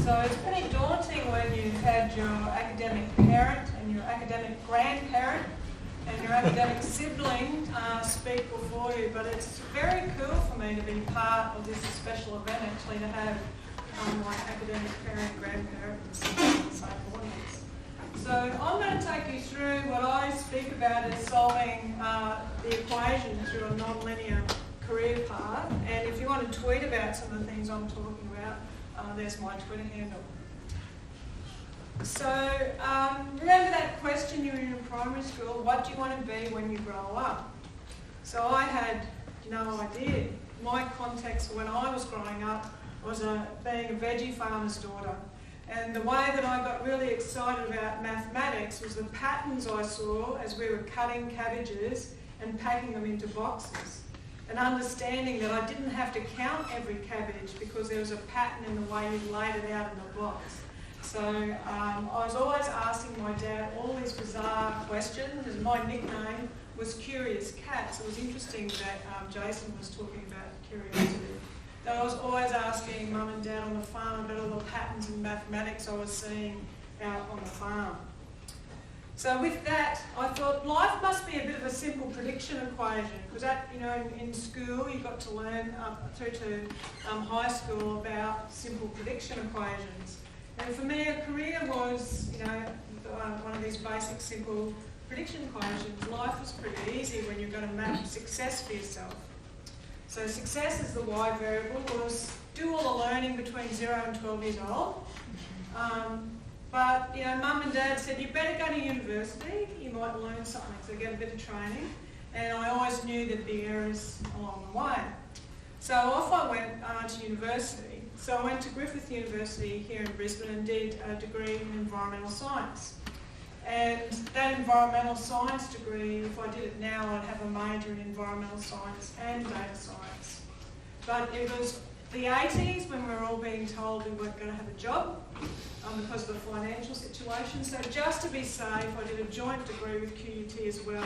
So it's pretty daunting when you had your academic parent and your academic grandparent and your academic sibling speak before you, but it's very cool for me to be part of this special event, actually, to have my academic parent and grandparent in the same audience. So I'm going to take you through what I speak about as solving the equation through a non-linear career path, and if you want to tweet about some of the things I'm talking about, there's my Twitter handle. So remember that question you were in primary school, what do you want to be when you grow up? So I had no idea. My context when I was growing up was being a veggie farmer's daughter. And the way that I got really excited about mathematics was the patterns I saw as we were cutting cabbages and packing them into boxes. And understanding that I didn't have to count every cabbage because there was a pattern in the way you laid it out in the box. So I was always asking my dad all these bizarre questions, and my nickname was Curious Cat. So it was interesting that Jason was talking about curiosity. That I was always asking Mum and Dad on the farm about all the patterns in mathematics I was seeing out on the farm. So with that, I thought life must be a bit of a simple prediction equation, because in school you got to learn through to high school about simple prediction equations. And for me, a career was, one of these basic simple prediction equations. Life was pretty easy when you're going to map success for yourself. So success as the Y variable was do all the learning between 0 and 12 years old. But Mum and Dad said, you better go to university, you might learn something, so get a bit of training. And I always knew there'd be errors along the way. So off I went to university. So I went to Griffith University here in Brisbane and did a degree in environmental science. And that environmental science degree, if I did it now, I'd have a major in environmental science and data science. But it was the 80s when we were all being told we weren't going to have a job because of the financial situation. So just to be safe, I did a joint degree with QUT as well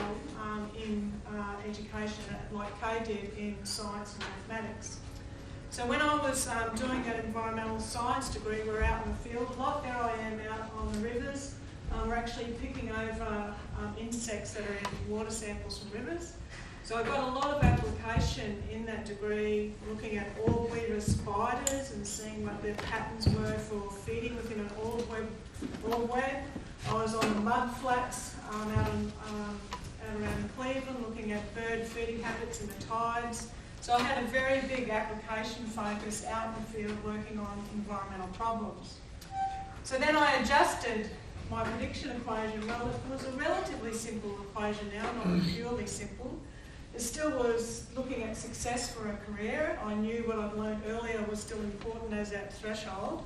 in education, like Kay did in science and mathematics. So when I was doing that environmental science degree, we were out in the field a lot. There I am out on the rivers. We're actually picking over insects that are in water samples from rivers. So I got a lot of application in that degree, looking at orb weaver spiders and seeing what their patterns were for feeding within an orb web. I was on the mud flats out around Cleveland, looking at bird feeding habits in the tides. So I had a very big application focus out in the field working on environmental problems. So then I adjusted my prediction equation. Well, it was a relatively simple equation now, not purely simple. It still was looking at success for a career. I knew what I'd learned earlier was still important as that threshold.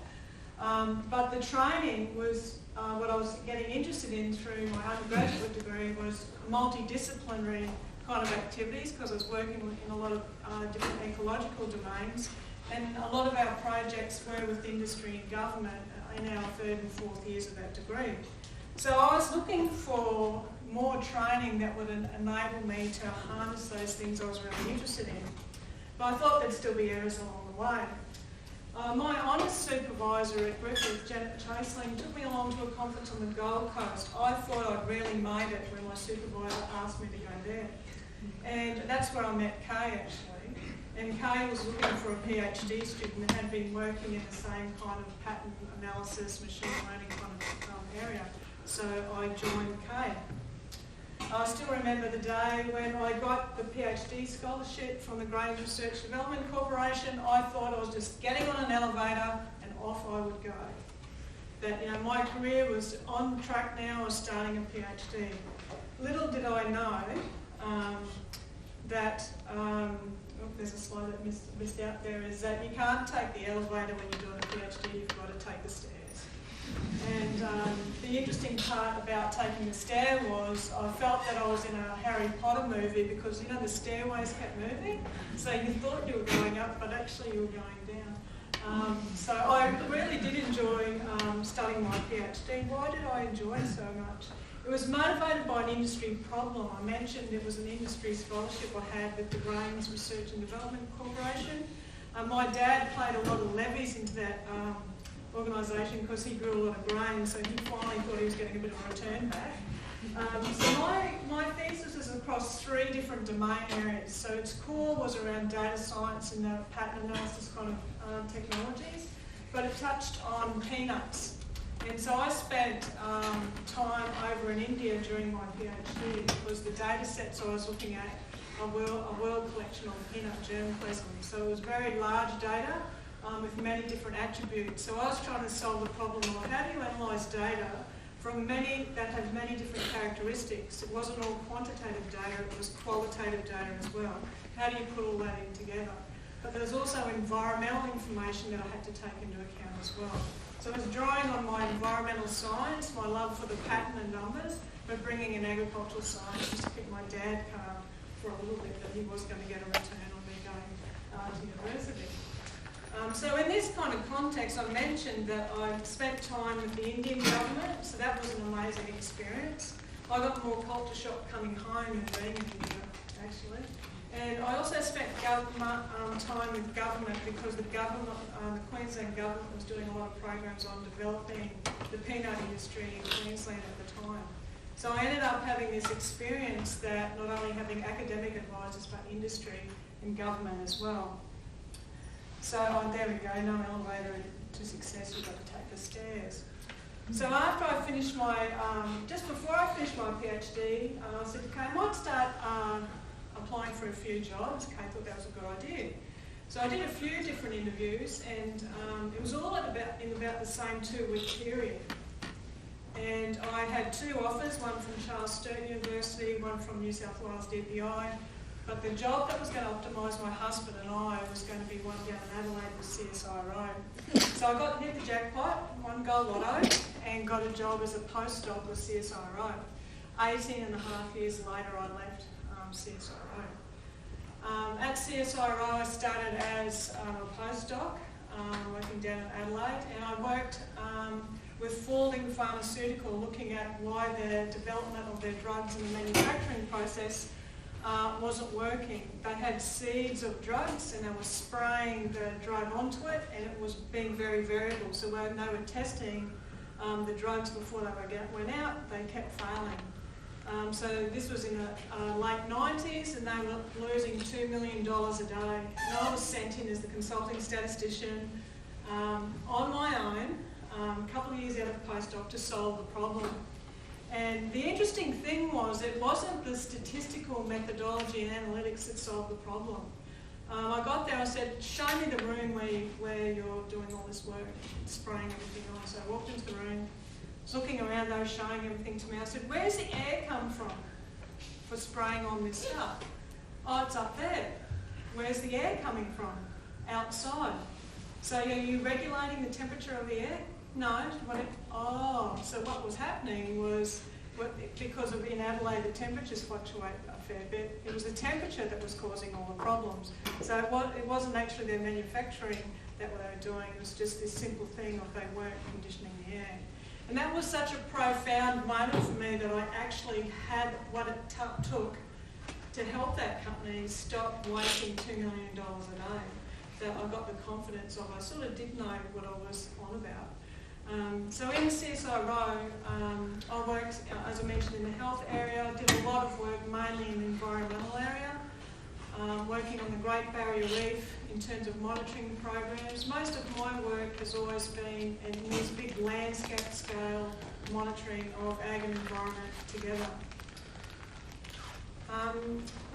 But the training was what I was getting interested in through my undergraduate degree was multidisciplinary kind of activities, because I was working in a lot of different ecological domains, and a lot of our projects were with industry and government in our 3rd and 4th years of that degree. So I was looking for more training that would enable me to harness those things I was really interested in. But I thought there'd still be errors along the way. My honours supervisor at Griffith, Janet Chaseling, took me along to a conference on the Gold Coast. I thought I'd really made it when my supervisor asked me to go there. And that's where I met Kay, actually. And Kay was looking for a PhD student that had been working in the same kind of pattern analysis, machine learning kind of area. So I joined Kay. I still remember the day when I got the PhD scholarship from the Grange Research Development Corporation. I thought I was just getting on an elevator and off I would go. That my career was on track now, I was starting a PhD. Little did I know that, there's a slide that missed out there, is that you can't take the elevator when you're doing a PhD, you've got to take the stairs. And the interesting part about taking the stair was I felt that I was in a Harry Potter movie because, the stairways kept moving. So you thought you were going up, but actually you were going down. So I really did enjoy studying my PhD. Why did I enjoy it so much? It was motivated by an industry problem. I mentioned it was an industry scholarship I had with the Grange Research and Development Corporation. My dad played a lot of levies into that organisation because he grew a lot of grain, so he finally thought he was getting a bit of a return back. So my thesis is across 3 different domain areas. So its core was around data science and pattern analysis kind of technologies, but it touched on peanuts. And so I spent time over in India during my PhD because the data sets I was looking at a world collection of peanut germplasm. So it was very large data with many different attributes. So I was trying to solve the problem of how do you analyse data from that have many different characteristics. It wasn't all quantitative data, it was qualitative data as well. How do you put all that in together? But there was also environmental information that I had to take into account as well. So I was drawing on my environmental science, my love for the pattern and numbers, but bringing in agricultural science just to keep my dad calm for a little bit that he was going to get a return on me going to university. So in this kind of context, I mentioned that I spent time with the Indian government, so that was an amazing experience. I got more culture shock coming home than being in India, actually. And I also spent time with government because the Queensland government was doing a lot of programs on developing the peanut industry in Queensland at the time. So I ended up having this experience that not only having academic advisors, but industry and government as well. So there we go, no elevator to success, you've got to take the stairs. So after I finished my, just before I finished my PhD, I said, okay, I might start applying for a few jobs. Kate thought that was a good idea. So I did a few different interviews, and it was all in about the same 2-week period. And I had 2 offers, one from Charles Sturt University, one from New South Wales DPI. But the job that was going to optimise my husband and I was going to be one down in Adelaide with CSIRO. So I hit the jackpot, won Gold Lotto, and got a job as a postdoc with CSIRO. 18 and a half years later, I left CSIRO. At CSIRO, I started as a postdoc, working down in Adelaide, and I worked with Fording Pharmaceutical, looking at why the development of their drugs and the manufacturing process wasn't working. They had seeds of drugs and they were spraying the drug onto it, and it was being very variable. So when they were testing the drugs before they went out, they kept failing. So this was in the late 90s, and they were losing $2 million a day. And I was sent in as the consulting statistician on my own, a couple of years out of postdoc, to solve the problem. And the interesting thing was it wasn't the statistical methodology and analytics that solved the problem. I got there, I said, show me the room where you're doing all this work, spraying everything on. So I walked into the room, was looking around, they were showing everything to me. I said, where's the air come from for spraying on this stuff? Oh, it's up there. Where's the air coming from? Outside. So are you regulating the temperature of the air? No. So what was happening was, because in Adelaide the temperatures fluctuate a fair bit, it was the temperature that was causing all the problems. So it wasn't actually their manufacturing that they were doing, it was just this simple thing of they weren't conditioning the air. And that was such a profound moment for me that I actually had what it took to help that company stop wasting $2 million a day. That I got the confidence of, I sort of did know what I was on about. So in CSIRO, I worked, as I mentioned, in the health area. I did a lot of work mainly in the environmental area, working on the Great Barrier Reef in terms of monitoring programs. Most of my work has always been in this big landscape scale monitoring of ag and environment together.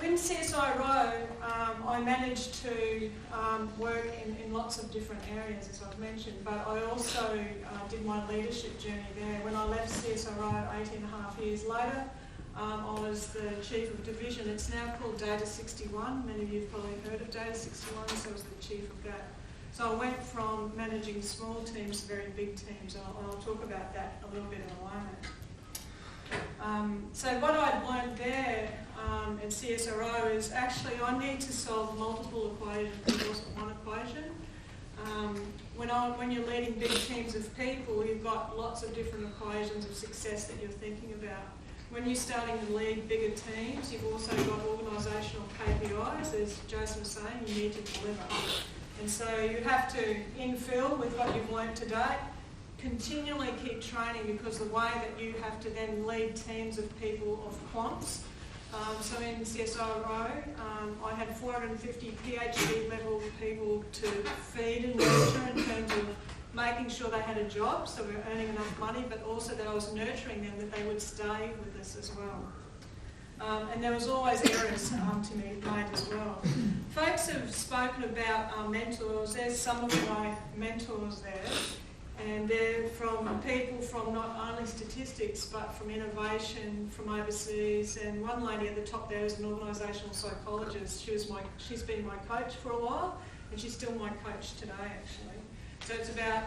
In CSIRO, I managed to work in lots of different areas, as I've mentioned, but I also did my leadership journey there. When I left CSIRO 18 and a half years later, I was the chief of division. It's now called Data 61. Many of you have probably heard of Data 61, so I was the chief of that. So I went from managing small teams to very big teams, and I'll talk about that a little bit in a moment. So what I'd learned there at CSIRO is actually I need to solve multiple equations, it wasn't one equation. When you're leading big teams of people, you've got lots of different equations of success that you're thinking about. When you're starting to lead bigger teams, you've also got organisational KPIs, as Jason was saying, you need to deliver. And so you have to infill with what you've learnt to date, continually keep training, because the way that you have to then lead teams of people of quants. So in CSIRO, I had 450 PhD level people to feed and nurture in terms of making sure they had a job, so we were earning enough money, but also that I was nurturing them, that they would stay with us as well. And there was always errors to be made as well. Folks have spoken about mentors. There's some of my mentors there. And they're from people from not only statistics, but from innovation, from overseas. And one lady at the top there is an organisational psychologist. She's been my coach for a while, and she's still my coach today, actually. So it's about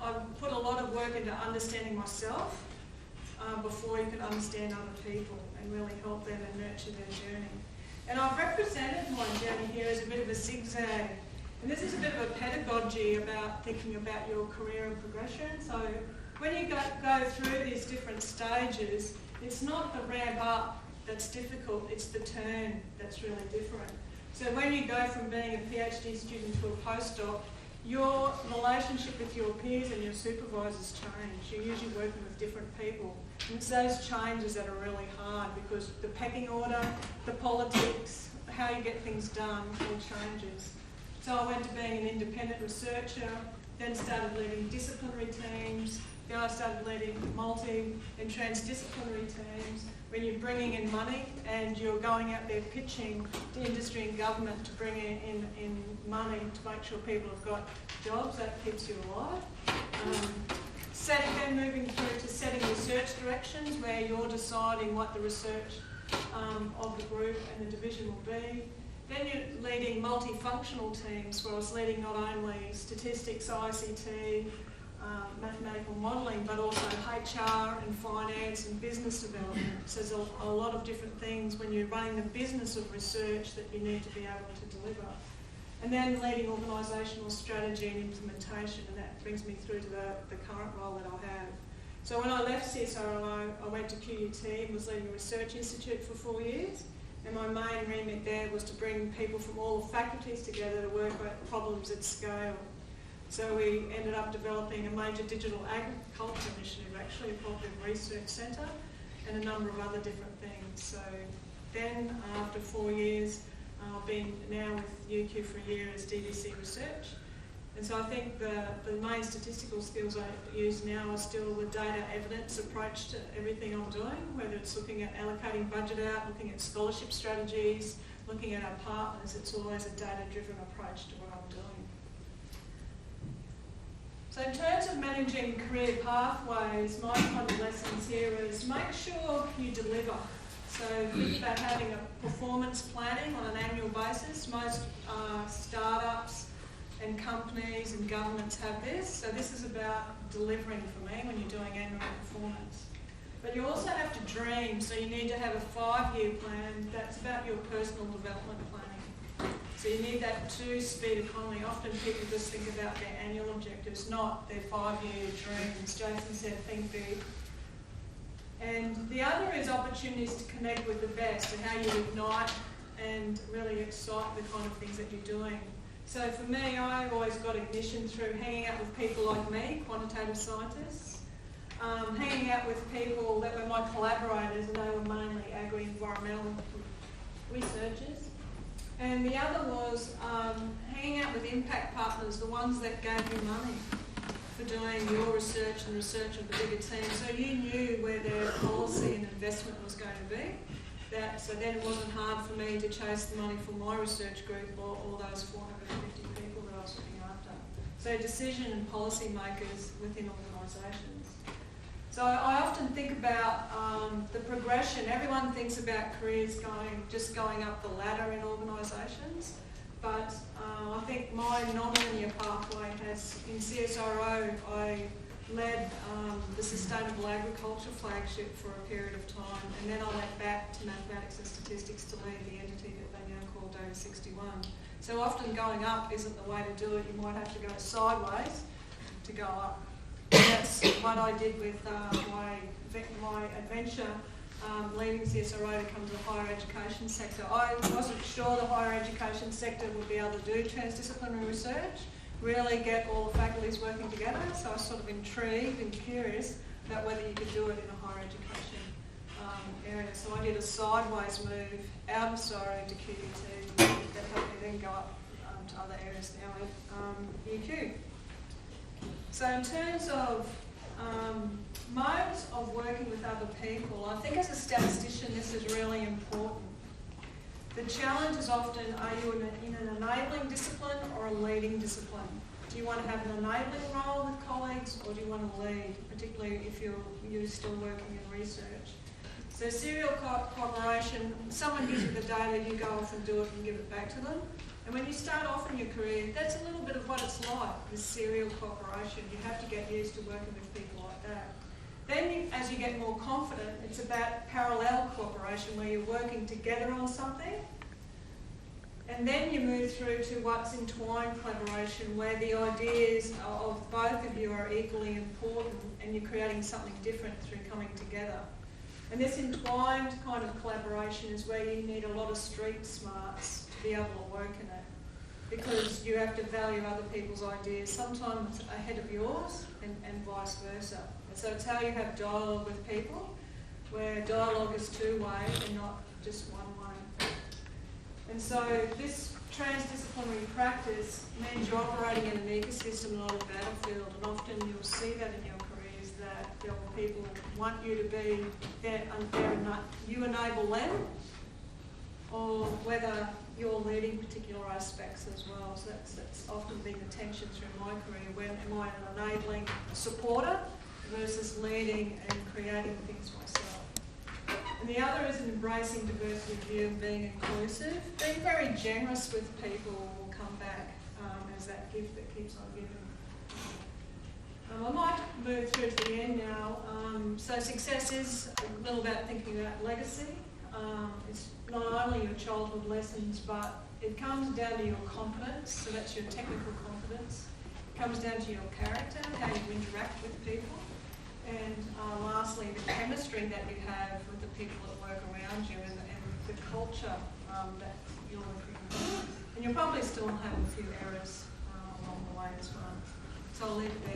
I've put a lot of work into understanding myself before you can understand other people and really help them and nurture their journey. And I've represented my journey here as a bit of a zigzag. And this is a bit of a pedagogy about thinking about your career and progression. So when you go through these different stages, it's not the ramp up that's difficult, it's the turn that's really different. So when you go from being a PhD student to a postdoc, your relationship with your peers and your supervisors change. You're usually working with different people. And it's those changes that are really hard, because the pecking order, the politics, how you get things done all changes. So I went to being an independent researcher, then started leading disciplinary teams, then I started leading multi and transdisciplinary teams. When you're bringing in money and you're going out there pitching to industry and government to bring in money to make sure people have got jobs, that keeps you alive. Then moving through to setting research directions, where you're deciding what the research of the group and the division will be. Then you're leading multifunctional teams, where I was leading not only statistics, ICT, mathematical modelling, but also HR and finance and business development. So there's a lot of different things when you're running the business of research that you need to be able to deliver. And then leading organisational strategy and implementation, and that brings me through to the current role that I have. So when I left CSIRO, I went to QUT and was leading a research institute for 4 years. And my main remit there was to bring people from all the faculties together to work at problems at scale. So we ended up developing a major digital agriculture initiative, actually a cooperative research centre, and a number of other different things. So then, after 4 years, I've been now with UQ for a year as DDC research. And so I think the main statistical skills I use now are still the data evidence approach to everything I'm doing, whether it's looking at allocating budget out, looking at scholarship strategies, looking at our partners. It's always a data-driven approach to what I'm doing. So in terms of managing career pathways, my kind of lessons here is make sure you deliver. So think about having a performance planning on an annual basis. Most startups and companies and governments have this. So this is about delivering for me when you're doing annual performance. But you also have to dream, so you need to have a 5-year plan. That's about your personal development planning. So you need that 2-speed economy. Often people just think about their annual objectives, not their 5-year dreams. Jason said, think big. And the other is opportunities to connect with the best and how you ignite and really excite the kind of things that you're doing. So for me, I always got ignition through hanging out with people like me, quantitative scientists, hanging out with people that were my collaborators, and they were mainly agri-environmental researchers. And the other was hanging out with impact partners, the ones that gave you money for doing your research and research of the bigger team. So you knew where their policy and investment was going to be. So then it wasn't hard for me to chase the money for my research group or all those 450 people that I was looking after. So decision and policy makers within organisations. So I often think about the progression. Everyone thinks about careers just going up the ladder in organisations, but I think my non-linear pathway has, in CSIRO, I led the Sustainable Agriculture flagship for a period of time, and then I went back to mathematics and statistics to lead the entity that they now call Data 61. So often going up isn't the way to do it. You might have to go sideways to go up. And that's what I did with my adventure leaving CSIRO to come to the higher education sector. I wasn't sure the higher education sector would be able to do transdisciplinary research, really get all the faculties working together, so I was sort of intrigued and curious about whether you could do it in a higher education area. So I did a sideways move out of CSIRO to QUT that helped me then go up to other areas now at UQ. So in terms of modes of working with other people, I think as a statistician this is really important. The challenge is often, are you in an enabling discipline or a leading discipline? Do you want to have an enabling role with colleagues, or do you want to lead, particularly if you're still working in research? So serial cooperation, someone gives you the data, you go off and do it and give it back to them. And when you start off in your career, that's a little bit of what it's like, this serial cooperation. You have to get used to working with people like that. Then as you get more confident, it's about parallel cooperation where you're working together on something. And then you move through to what's entwined collaboration, where the ideas of both of you are equally important and you're creating something different through coming together. And this entwined kind of collaboration is where you need a lot of street smarts to be able to work in it, because you have to value other people's ideas, sometimes ahead of yours and vice versa. And so it's how you have dialogue with people, where dialogue is two-way and not just one way. And so this transdisciplinary practice means you're operating in an ecosystem, not a battlefield, and often you'll see that in your careers, that there are people who want you to be there and you enable them, or whether you're leading particular aspects as well. So that's often been the tension through my career. When am I an enabling supporter versus leading and creating things myself? And the other is embracing diversity of view and being inclusive. Being very generous with people will come back as that gift that keeps on giving. I might move through to the end now. So success is a little about thinking about legacy. It's not only your childhood lessons, but it comes down to your competence, so that's your technical competence. It comes down to your character, how you interact with people. And lastly, the chemistry that you have with the people that work around you and the culture that you're working with. And you'll probably still have a few errors along the way as well. So I'll leave it there.